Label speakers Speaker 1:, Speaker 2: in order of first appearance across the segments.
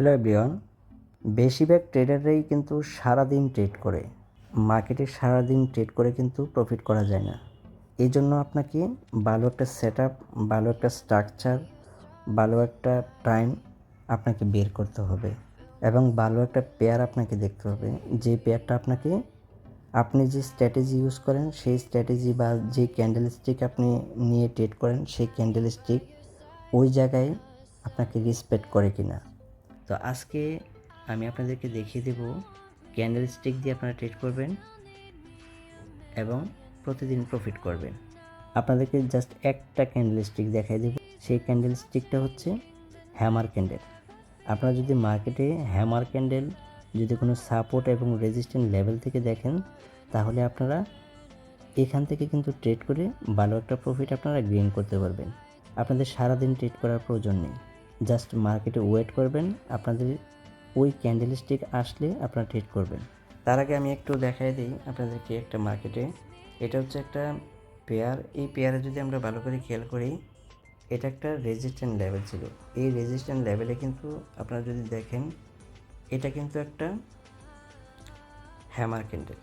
Speaker 1: Hello everyone, বেশিরভাগ ট্রেডাররাই কিন্তু সারাদিন ট্রেড করে। মার্কেটে সারাদিন ট্রেড করে কিন্তু প্রফিট করা যায় না। এই জন্য আপনাকে ভালো একটা সেটআপ, ভালো একটা স্ট্রাকচার, ভালো একটা টাইম আপনাকে বের করতে হবে এবং ভালো একটা পেয়ার আপনাকে দেখতে হবে। যে পেয়ারটা আপনি যে স্ট্র্যাটেজি ইউজ করেন সেই স্ট্র্যাটেজি বা যে ক্যান্ডেল স্টিক আপনি নিয়ে ট্রেড করেন সেই ক্যান্ডেল স্টিক ওই জায়গায় আপনাকে রেসপেক্ট করে কিনা। তো আজকে আমি আপনাদেরকে দেখিয়ে দেব ক্যান্ডেল স্টিক দিয়ে আপনারা ট্রেড করবেন এবং প্রতিদিন প্রফিট করবেন। আপনাদেরকে জাস্ট একটা ক্যান্ডেল স্টিক দেখাই দেব। সেই ক্যান্ডেল স্টিকটা হচ্ছে হ্যামার ক্যান্ডেল। আপনারা যদি মার্কেটে হ্যামার ক্যান্ডেল যদি কোনো সাপোর্ট এবং রেজিস্ট্যান্ট লেভেল থেকে দেখেন, তাহলে আপনারা এখান থেকে কিন্তু ট্রেড করে ভালো একটা প্রফিট আপনারা গেইন করতে পারবেন। আপনাদের সারাদিন ট্রেড করার প্রয়োজন নেই, জাস্ট মার্কেটে ওয়েট করবেন, আপনাদের ওই ক্যান্ডেল স্টিক আসলে আপনারা ট্রেড করবেন। তার আগে আমি একটু দেখাই দিই আপনাদেরকে একটা মার্কেটে। এটা হচ্ছে একটা পেয়ার। এই পেয়ারে যদি আমরা ভালো করে খেয়াল করি, এটা একটা রেজিস্ট্যান্ট লেভেল ছিল। এই রেজিস্ট্যান্ট লেভেলে কিন্তু আপনারা যদি দেখেন, এটা কিন্তু একটা হ্যামার ক্যান্ডেল।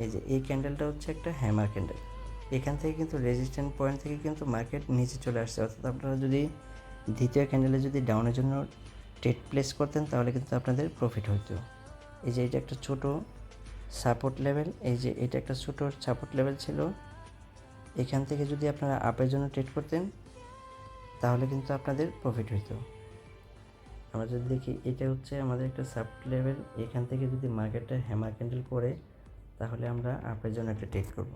Speaker 1: এই যে এই ক্যান্ডেলটা হচ্ছে একটা হ্যামার ক্যান্ডেল। এখান থেকে কিন্তু রেজিস্ট্যান্ট পয়েন্ট থেকে কিন্তু মার্কেট নিচে চলে আসছে। অর্থাৎ আপনারা যদি দ্বিতীয় ক্যান্ডেলে যদি ডাউনের জন্য ট্রেড প্লেস করতেন, তাহলে কিন্তু আপনাদের প্রফিট হতো। এই যে এটা একটা ছোট সাপোর্ট লেভেল, এই যে এটা একটা ছোট সাপোর্ট লেভেল ছিল। এখান থেকে যদি আপনারা আপের জন্য ট্রেড করতেন, তাহলে কিন্তু আপনাদের প্রফিট হতো। আমরা যদি দেখি, এটা হচ্ছে আমাদের একটা সাপোর্ট লেভেল। এখান থেকে যদি মার্কেটটা হ্যামার ক্যান্ডেল করে, তাহলে আমরা আপের জন্য একটা ট্রেড করব।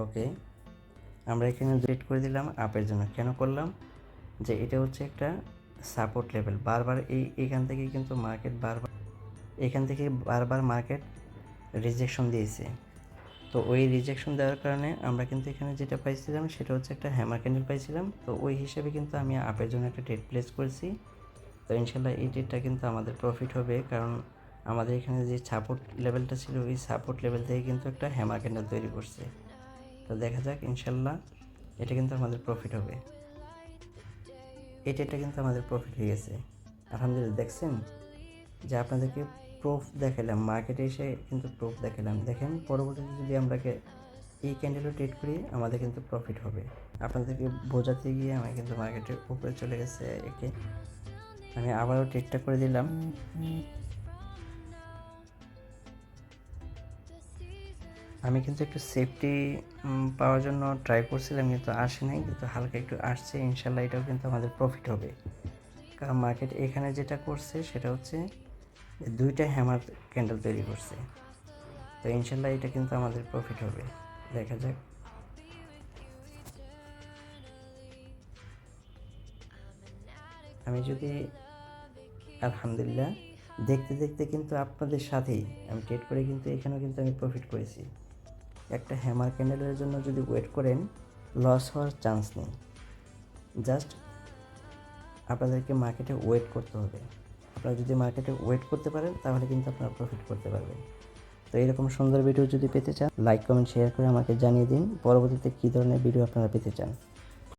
Speaker 1: ওকে, আমরা এখানে ট্রেড করে দিলাম আপের জন্য। কেন করলাম? যে এটা হচ্ছে একটা সাপোর্ট লেভেল। বারবার এখান থেকে কিন্তু বারবার মার্কেট রিজেকশন দিয়েছে। তো ওই রিজেকশন দেওয়ার কারণে আমরা কিন্তু এখানে যেটা পাইছিলাম সেটা হচ্ছে একটা হ্যামার ক্যান্ডেল পাইছিলাম। তো ওই হিসেবে কিন্তু আমি আপের জন্য একটা ট্রেড প্লেস করেছি। তো ইনশাল্লাহ এই ট্রেডটা কিন্তু আমাদের প্রফিট হবে, কারণ আমাদের এখানে যে সাপোর্ট লেভেলটা ছিল, ওই সাপোর্ট লেভেল থেকে কিন্তু একটা হ্যামার ক্যান্ডেল তৈরি করছে। তো দেখা যাক, ইনশাল্লাহ এটা কিন্তু আমাদের প্রফিট হবে। এই ট্রেডটা কিন্তু আমাদের প্রফিট হয়ে গেছে, আলহামদুলিল্লাহ। দেখছেন যে আপনাদেরকে প্রুফ দেখালাম, মার্কেটে এসে কিন্তু প্রুফ দেখালাম। দেখেন পরবর্তীতে যদি আমরা এই ক্যান্ডেলও ট্রেড করি, আমাদের কিন্তু প্রফিট হবে। আপনাদেরকে বোঝাতে গিয়ে আমি কিন্তু মার্কেটের উপরে চলে গেছে। আমি আবারও ট্রেডটা করে দিলাম। আমি কিন্তু একটু সেফটি পাওয়ার জন্য ট্রাই করছিলাম, কিন্তু আসে নাই, কিন্তু হালকা একটু আসছে। ইনশাল্লাহ এটাও কিন্তু আমাদের প্রফিট হবে, কারণ মার্কেট এখানে যেটা করছে সেটা হচ্ছে দুইটা হ্যামার ক্যান্ডেল তৈরি করছে। তো ইনশাল্লাহ এটা কিন্তু আমাদের প্রফিট হবে, দেখা যাক। আমি যদি আলহামদুলিল্লাহ দেখতে দেখতে কিন্তু আপনাদের সাথেই আমি ট্রেড করে কিন্তু এখানেও কিন্তু আমি প্রফিট করেছি। একটা হ্যামার ক্যান্ডেলের জন্য যদি ওয়েট করেন, লস হওয়ার চান্স নেই। জাস্ট আপনাদেরকে মার্কেটে ওয়েট করতে হবে। আপনারা যদি মার্কেটে ওয়েট করতে পারেন, তাহলে কিন্তু আপনারা প্রফিট করতে পারবেন। তো এরকম সুন্দর ভিডিও যদি পেতে চান, লাইক কমেন্ট শেয়ার করে আমাকে জানিয়ে দিন পরবর্তীতে কী ধরনের ভিডিও আপনারা পেতে চান।